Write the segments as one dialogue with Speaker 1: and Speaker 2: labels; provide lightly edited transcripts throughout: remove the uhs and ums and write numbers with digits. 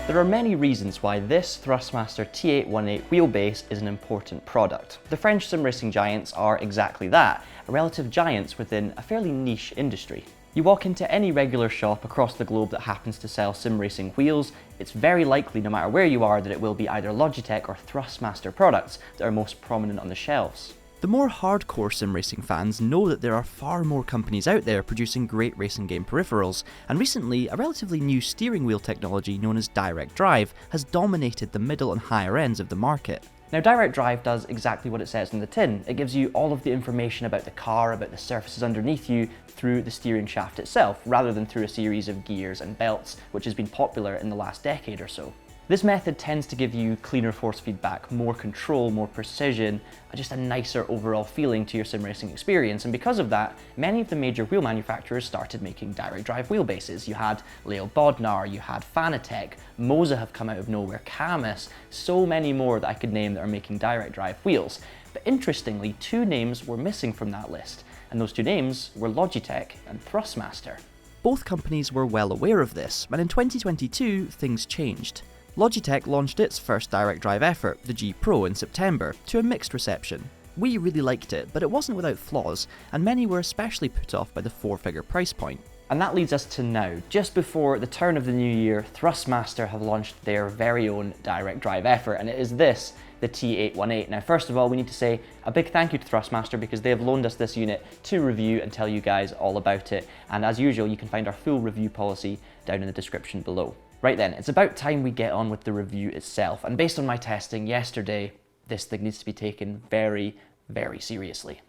Speaker 1: There are many reasons why this Thrustmaster T818 wheelbase is an important product. The French sim racing giants are exactly that, relative giants within a fairly niche industry. You walk into any regular shop across the globe that happens to sell sim racing wheels, it's very likely, no matter where you are, that it will be either Logitech or Thrustmaster products that are most prominent on the shelves. The more hardcore sim racing fans know that there are far more companies out there producing great racing game peripherals, and recently a relatively new steering wheel technology known as direct drive has dominated the middle and higher ends of the market. Now, direct drive does exactly what it says in the tin. It gives you all of the information about the car, about the surfaces underneath you, through the steering shaft itself, rather than through a series of gears and belts, which has been popular in the last decade or so. This method tends to give you cleaner force feedback, more control, more precision, just a nicer overall feeling to your sim racing experience, and because of that, many of the major wheel manufacturers started making direct drive wheelbases. You had Leo Bodnar, you had Fanatec, Moza have come out of nowhere, Camus, so many more that I could name that are making direct drive wheels. But interestingly, two names were missing from that list, and those two names were Logitech and Thrustmaster. Both companies were well aware of this, and in 2022, things changed. Logitech launched its first direct drive effort, the G Pro, in September, to a mixed reception. We really liked it, but it wasn't without flaws, and many were especially put off by the four-figure price point. And that leads us to now. Just before the turn of the new year, Thrustmaster have launched their very own direct drive effort, and it is this, the T818. Now, first of all, we need to say a big thank you to Thrustmaster because they have loaned us this unit to review and tell you guys all about it. And as usual, you can find our full review policy down in the description below. Right then, it's about time we get on with the review itself. And based on my testing yesterday, this thing needs to be taken very, very seriously.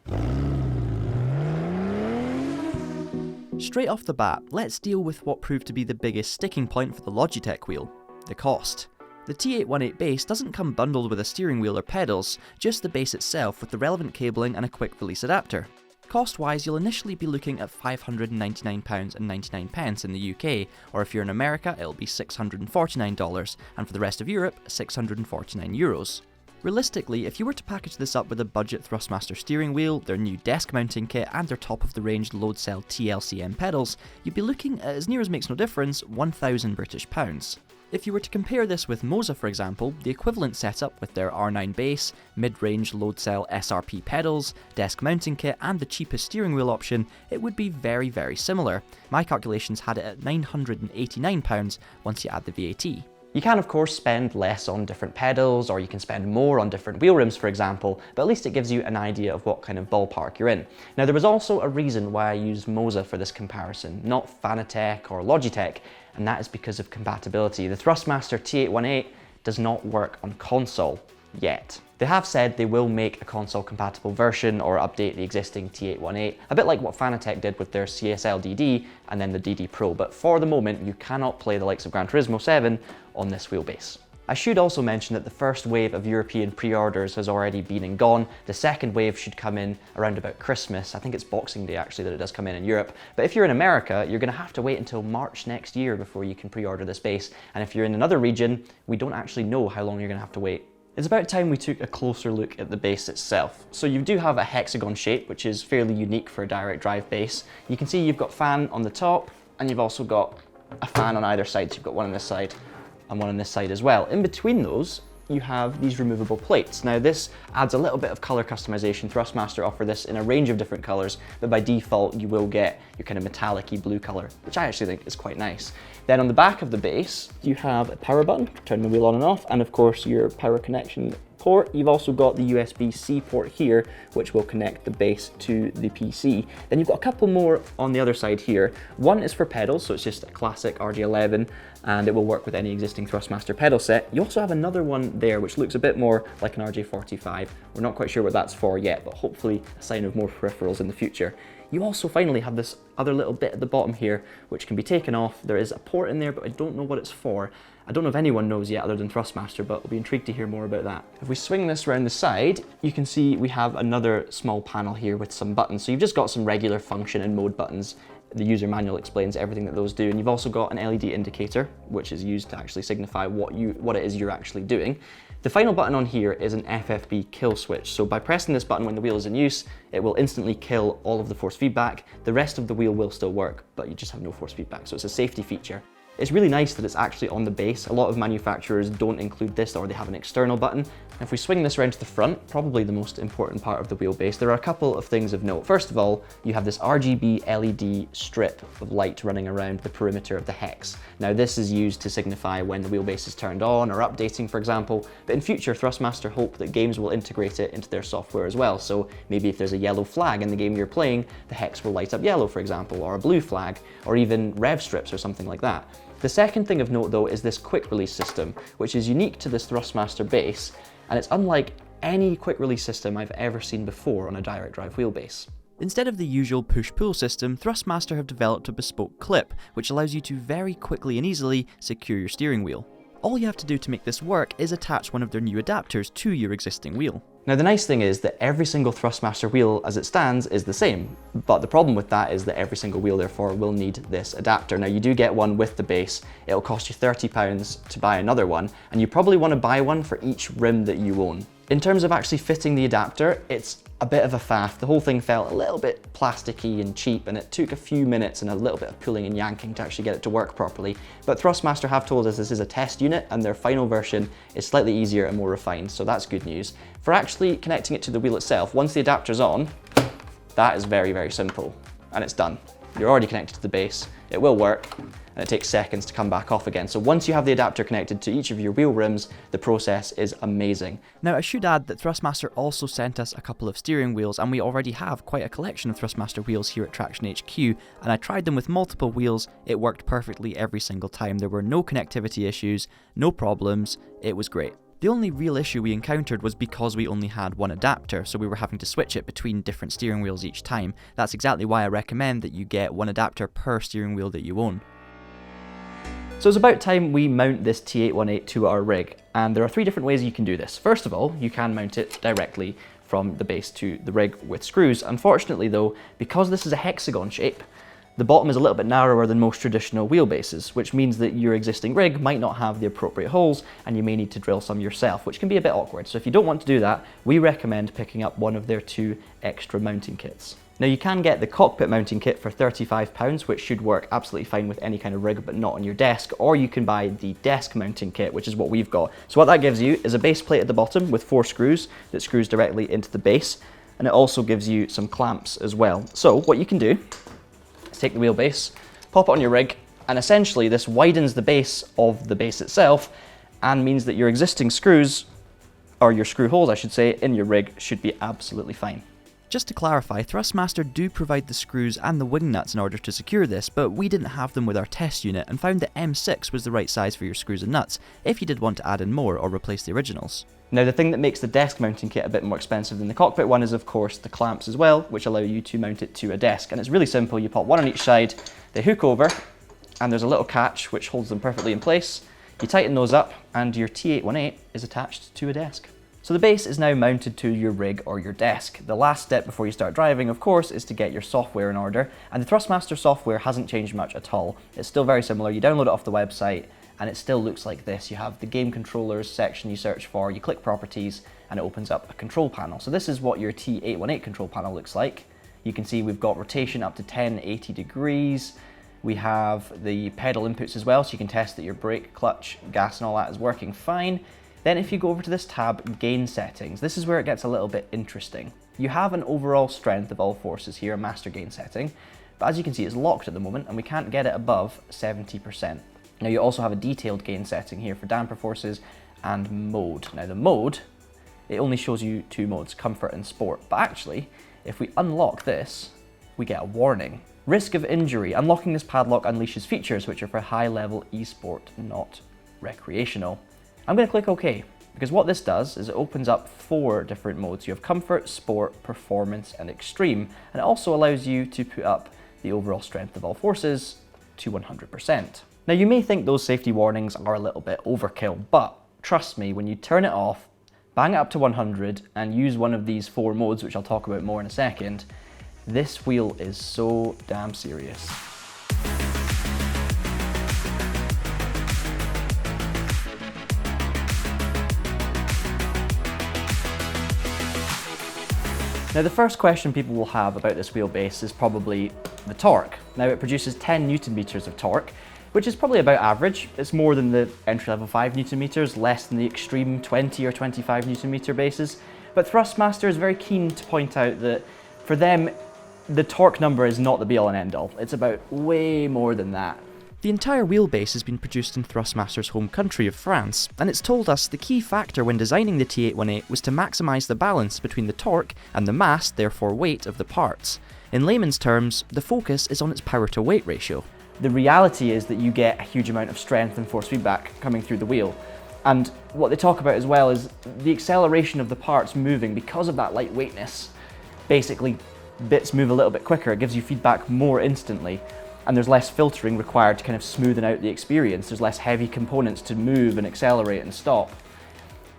Speaker 1: Straight off the bat, let's deal with what proved to be the biggest sticking point for the Logitech wheel: the cost. The T818 base doesn't come bundled with a steering wheel or pedals, just the base itself with the relevant cabling and a quick release adapter. Cost-wise, you'll initially be looking at £599.99 in the UK, or if you're in America, it'll be $649, and for the rest of Europe, €649. Realistically, if you were to package this up with a budget Thrustmaster steering wheel, their new desk mounting kit, and their top-of-the-range load cell TLCM pedals, you'd be looking at, as near as makes no difference, £1,000. If you were to compare this with Moza, for example, the equivalent setup with their R9 base, mid-range load cell SRP pedals, desk mounting kit, and the cheapest steering wheel option, it would be very, very similar. My calculations had it at £989 once you add the VAT. You can of course spend less on different pedals, or you can spend more on different wheel rims, for example, but at least it gives you an idea of what kind of ballpark you're in. Now, there was also a reason why I used Moza for this comparison, not Fanatec or Logitech, and that is because of compatibility. The Thrustmaster T818 does not work on console yet. They have said they will make a console compatible version or update the existing T818, a bit like what Fanatec did with their CSL DD and then the DD Pro, but for the moment you cannot play the likes of Gran Turismo 7 on this wheelbase. I should also mention that the first wave of European pre-orders has already been and gone. The second wave should come in around about Christmas. I think it's Boxing Day actually that it does come in Europe. But if you're in America, you're going to have to wait until March next year before you can pre-order this base. And if you're in another region, we don't actually know how long you're going to have to wait. It's about time we took a closer look at the base itself. So you do have a hexagon shape, which is fairly unique for a direct drive base. You can see you've got fan on the top, and you've also got a fan on either side. So you've got one on this side and one on this side as well. In between those, you have these removable plates. Now, this adds a little bit of color customization. Thrustmaster offer this in a range of different colors, but by default, you will get your kind of metallic-y blue color, which I actually think is quite nice. Then on the back of the base, you have a power button, turn the wheel on and off, and of course your power connection port. You've also got the USB-C port here, which will connect the base to the PC. Then you've got a couple more on the other side here. One is for pedals, so it's just a classic RG11, and it will work with any existing Thrustmaster pedal set. You also have another one there, which looks a bit more like an RJ45. We're not quite sure what that's for yet, but hopefully a sign of more peripherals in the future. You also finally have this other little bit at the bottom here, which can be taken off. There is a port in there, but I don't know what it's for. I don't know if anyone knows yet other than Thrustmaster, but I'll be intrigued to hear more about that. If we swing this around the side, you can see we have another small panel here with some buttons. So you've just got some regular function and mode buttons. The user manual explains everything that those do, and you've also got an LED indicator, which is used to actually signify what it is you're actually doing. The final button on here is an FFB kill switch. So by pressing this button when the wheel is in use, it will instantly kill all of the force feedback. The rest of the wheel will still work, but you just have no force feedback. So it's a safety feature. It's really nice that it's actually on the base. A lot of manufacturers don't include this, or they have an external button. If we swing this around to the front, probably the most important part of the wheelbase, there are a couple of things of note. First of all, you have this RGB LED strip of light running around the perimeter of the hex. Now this is used to signify when the wheelbase is turned on or updating, for example, but in future Thrustmaster hope that games will integrate it into their software as well. So maybe if there's a yellow flag in the game you're playing, the hex will light up yellow, for example, or a blue flag, or even rev strips or something like that. The second thing of note though is this quick release system, which is unique to this Thrustmaster base, and it's unlike any quick release system I've ever seen before on a direct drive wheelbase. Instead of the usual push-pull system, Thrustmaster have developed a bespoke clip, which allows you to very quickly and easily secure your steering wheel. All you have to do to make this work is attach one of their new adapters to your existing wheel. Now the nice thing is that every single Thrustmaster wheel as it stands is the same, but the problem with that is that every single wheel therefore will need this adapter. Now you do get one with the base, it'll cost you £30 to buy another one, and you probably want to buy one for each rim that you own. In terms of actually fitting the adapter, it's a bit of a faff. The whole thing felt a little bit plasticky and cheap, and it took a few minutes and a little bit of pulling and yanking to actually get it to work properly. But Thrustmaster have told us this is a test unit, and their final version is slightly easier and more refined, so that's good news. For actually connecting it to the wheel itself, once the adapter's on, that is very, very simple, and it's done. You're already connected to the base, it will work, and it takes seconds to come back off again. So once you have the adapter connected to each of your wheel rims, the process is amazing. Now I should add that Thrustmaster also sent us a couple of steering wheels, and we already have quite a collection of Thrustmaster wheels here at Traction HQ, and I tried them with multiple wheels. It worked perfectly every single time. There were no connectivity issues, no problems, it was great. The only real issue we encountered was because we only had one adapter, so we were having to switch it between different steering wheels each time. That's exactly why I recommend that you get one adapter per steering wheel that you own. So it's about time we mount this T818 to our rig, and there are 3 different ways you can do this. First of all, you can mount it directly from the base to the rig with screws. Unfortunately though, because this is a hexagon shape, the bottom is a little bit narrower than most traditional wheelbases, which means that your existing rig might not have the appropriate holes, and you may need to drill some yourself, which can be a bit awkward. So if you don't want to do that, we recommend picking up one of their 2 extra mounting kits. Now you can get the cockpit mounting kit for £35, which should work absolutely fine with any kind of rig, but not on your desk, or you can buy the desk mounting kit, which is what we've got. So what that gives you is a base plate at the bottom with 4 screws that screws directly into the base, and it also gives you some clamps as well. So what you can do, take the wheelbase, pop it on your rig, and essentially this widens the base of the base itself and means that your existing screws, or your screw holes I should say, in your rig should be absolutely fine. Just to clarify, Thrustmaster do provide the screws and the wing nuts in order to secure this, but we didn't have them with our test unit and found that M6 was the right size for your screws and nuts if you did want to add in more or replace the originals. Now the thing that makes the desk mounting kit a bit more expensive than the cockpit one is of course the clamps as well, which allow you to mount it to a desk. And it's really simple, you pop one on each side, they hook over, and there's a little catch which holds them perfectly in place. You tighten those up and your T818 is attached to a desk. So the base is now mounted to your rig or your desk. The last step before you start driving, of course, is to get your software in order, and the Thrustmaster software hasn't changed much at all. It's still very similar. You download it off the website, and it still looks like this. You have the game controllers section you search for, you click properties, and it opens up a control panel. So this is what your T818 control panel looks like. You can see we've got rotation up to 1080 degrees. We have the pedal inputs as well, so you can test that your brake, clutch, gas, and all that is working fine. Then if you go over to this tab, gain settings, this is where it gets a little bit interesting. You have an overall strength of all forces here, a master gain setting, but as you can see it's locked at the moment and we can't get it above 70%. Now you also have a detailed gain setting here for damper forces and mode. Now the mode, it only shows you 2 modes, comfort and sport, but actually if we unlock this, we get a warning. Risk of injury. Unlocking this padlock unleashes features which are for high level esport, not recreational. I'm going to click OK, because what this does is it opens up 4 different modes. You have comfort, sport, performance, and extreme, and it also allows you to put up the overall strength of all forces to 100%. Now you may think those safety warnings are a little bit overkill, but trust me, when you turn it off, bang it up to 100, and use one of these 4 modes, which I'll talk about more in a second, this wheel is so damn serious. Now the first question people will have about this wheelbase is probably the torque. Now it produces 10 Newton meters of torque, which is probably about average. It's more than the entry-level 5 Newton meters, less than the extreme 20 or 25 Newton meter bases. But Thrustmaster is very keen to point out that for them, the torque number is not the be-all and end-all. It's about way more than that. The entire wheelbase has been produced in Thrustmaster's home country of France, and it's told us the key factor when designing the T818 was to maximise the balance between the torque and the mass, therefore weight, of the parts. In layman's terms, the focus is on its power-to-weight ratio. The reality is that you get a huge amount of strength and force feedback coming through the wheel. And what they talk about as well is the acceleration of the parts moving because of that lightweightness. Basically, bits move a little bit quicker, it gives you feedback more instantly. And there's less filtering required to kind of smoothen out the experience. There's less heavy components to move and accelerate and stop.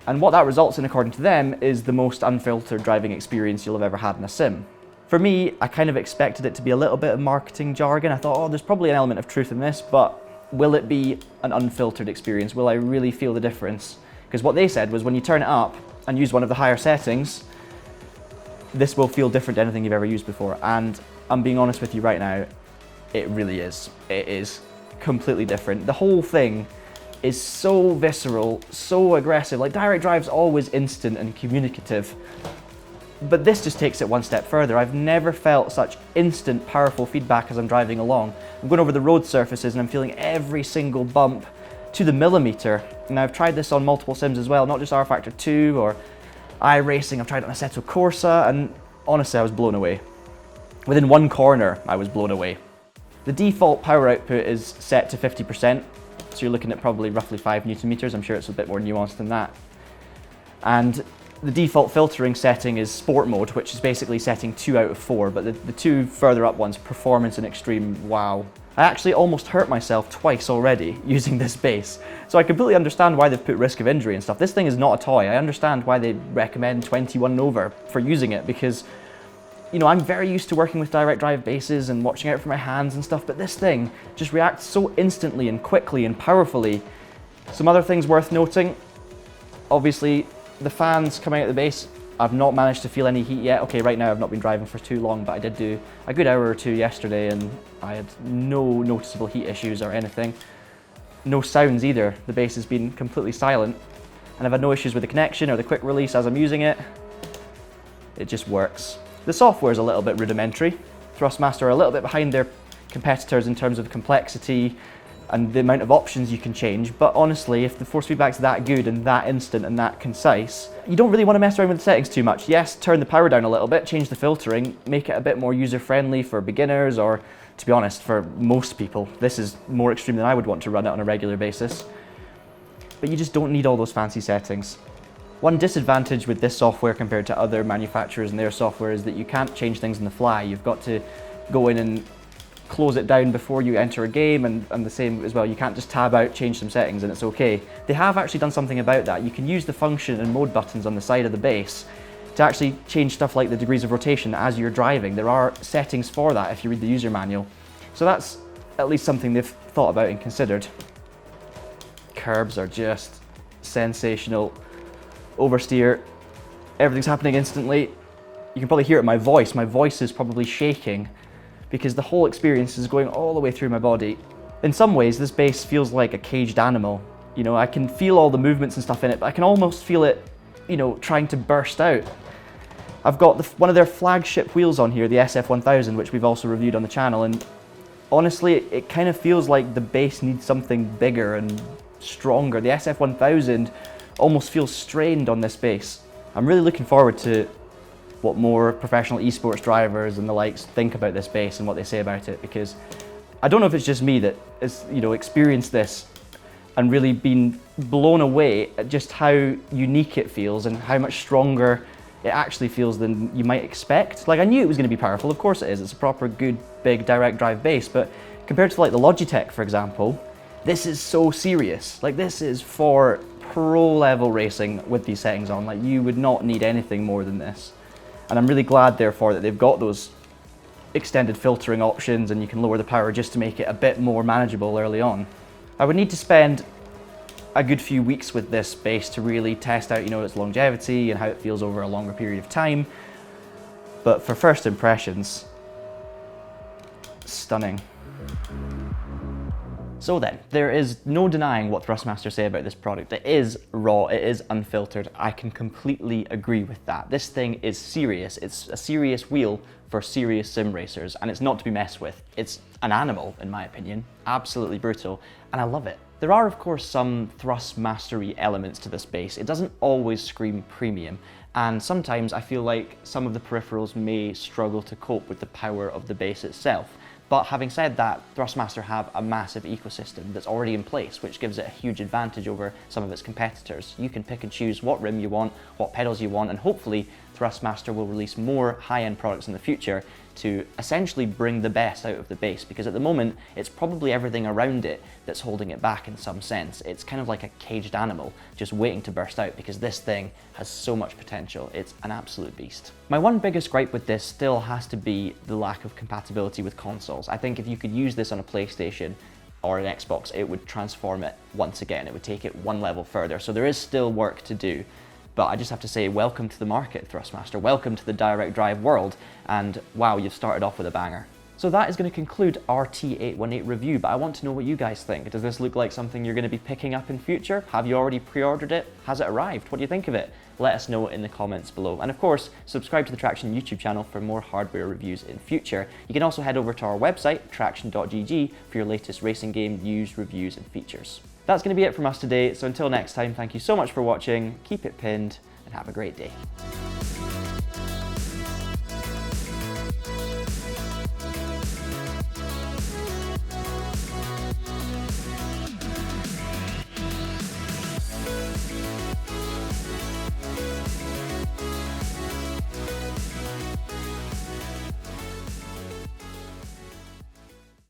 Speaker 1: And what that results in, according to them, is the most unfiltered driving experience you'll have ever had in a sim. For me, I kind of expected it to be a little bit of marketing jargon. I thought, oh, there's probably an element of truth in this, but will it be an unfiltered experience? Will I really feel the difference? Because what they said was when you turn it up and use one of the higher settings, this will feel different to anything you've ever used before. And I'm being honest with you right now, it really is. It is completely different. The whole thing is so visceral, so aggressive. Like direct drive's always instant and communicative, but this just takes it one step further. I've never felt such instant, powerful feedback as I'm driving along. I'm going over the road surfaces and I'm feeling every single bump to the millimeter. And I've tried this on multiple sims as well, not just R Factor 2 or iRacing. I've tried it on Assetto Corsa, and honestly, I was blown away. Within one corner, I was blown away. The default power output is set to 50%, so you're looking at probably roughly 5 Newton meters. I'm sure it's a bit more nuanced than that. And the default filtering setting is Sport mode, which is basically setting 2 out of 4, but the two further up ones, Performance and Extreme, wow. I actually almost hurt myself twice already using this base. So I completely understand why they've put risk of injury and stuff. This thing is not a toy. I understand why they recommend 21 and over for using it, because you know, I'm very used to working with direct drive bases and watching out for my hands and stuff, but this thing just reacts so instantly and quickly and powerfully. Some other things worth noting, obviously the fans coming out of the base, I've not managed to feel any heat yet. Okay, right now I've not been driving for too long, but I did do a good hour or two yesterday and I had no noticeable heat issues or anything. No sounds either. The base has been completely silent, and I've had no issues with the connection or the quick release as I'm using it. It just works. The software is a little bit rudimentary. Thrustmaster are a little bit behind their competitors in terms of complexity and the amount of options you can change, but honestly, if the force feedback's that good and that instant and that concise, you don't really want to mess around with the settings too much. Yes, turn the power down a little bit, change the filtering, make it a bit more user-friendly for beginners, or to be honest, for most people. This is more extreme than I would want to run it on a regular basis. But you just don't need all those fancy settings. One disadvantage with this software compared to other manufacturers and their software is that you can't change things on the fly. You've got to go in and close it down before you enter a game, and the same as well, you can't just tab out, change some settings and it's okay. They have actually done something about that. You can use the function and mode buttons on the side of the base to actually change stuff like the degrees of rotation as you're driving. There are settings for that if you read the user manual. So that's at least something they've thought about and considered. Curbs are just sensational. Oversteer, everything's happening instantly. You can probably hear it in my voice. My voice is probably shaking because the whole experience is going all the way through my body. In some ways, this base feels like a caged animal. You know, I can feel all the movements and stuff in it, but I can almost feel it, you know, trying to burst out. I've got one of their flagship wheels on here, the SF1000, which we've also reviewed on the channel, and honestly, it kind of feels like the base needs something bigger and stronger. The SF1000 almost feels strained on this base. I'm really looking forward to what more professional esports drivers and the likes think about this base and what they say about it, because I don't know if it's just me that has, you know, experienced this and really been blown away at just how unique it feels and how much stronger it actually feels than you might expect. Like, I knew it was going to be powerful, of course it is. It's a proper good big direct drive base, but compared to like the Logitech, for example, this is so serious. Like, this is for pro level racing with these settings on. Like, you would not need anything more than this. And I'm really glad therefore that they've got those extended filtering options and you can lower the power just to make it a bit more manageable early on. I would need to spend a good few weeks with this base to really test out, you know, its longevity and how it feels over a longer period of time. But for first impressions, stunning. So then, there is no denying what Thrustmaster say about this product. It is raw, it is unfiltered. I can completely agree with that. This thing is serious. It's a serious wheel for serious sim racers, and it's not to be messed with. It's an animal, in my opinion. Absolutely brutal, and I love it. There are, of course, some Thrustmastery elements to this base. It doesn't always scream premium, and sometimes I feel like some of the peripherals may struggle to cope with the power of the base itself. But having said that, Thrustmaster have a massive ecosystem that's already in place, which gives it a huge advantage over some of its competitors. You can pick and choose what rim you want, what pedals you want, and hopefully Thrustmaster will release more high-end products in the future to essentially bring the best out of the base, because at the moment it's probably everything around it that's holding it back in some sense. It's kind of like a caged animal just waiting to burst out, because this thing has so much potential. It's an absolute beast. My one biggest gripe with this still has to be the lack of compatibility with consoles. I think if you could use this on a PlayStation or an Xbox, it would transform it once again. It would take it one level further. So there is still work to do. But I just have to say, welcome to the market, Thrustmaster. Welcome to the direct drive world. And wow, you've started off with a banger. So that is going to conclude our T818 review, but I want to know what you guys think. Does this look like something you're going to be picking up in future? Have you already pre-ordered it? Has it arrived? What do you think of it? Let us know in the comments below. And of course, subscribe to the Traction YouTube channel for more hardware reviews in future. You can also head over to our website, traction.gg, for your latest racing game news, reviews, and features. That's going to be it from us today, so until next time, thank you so much for watching, keep it pinned, and have a great day.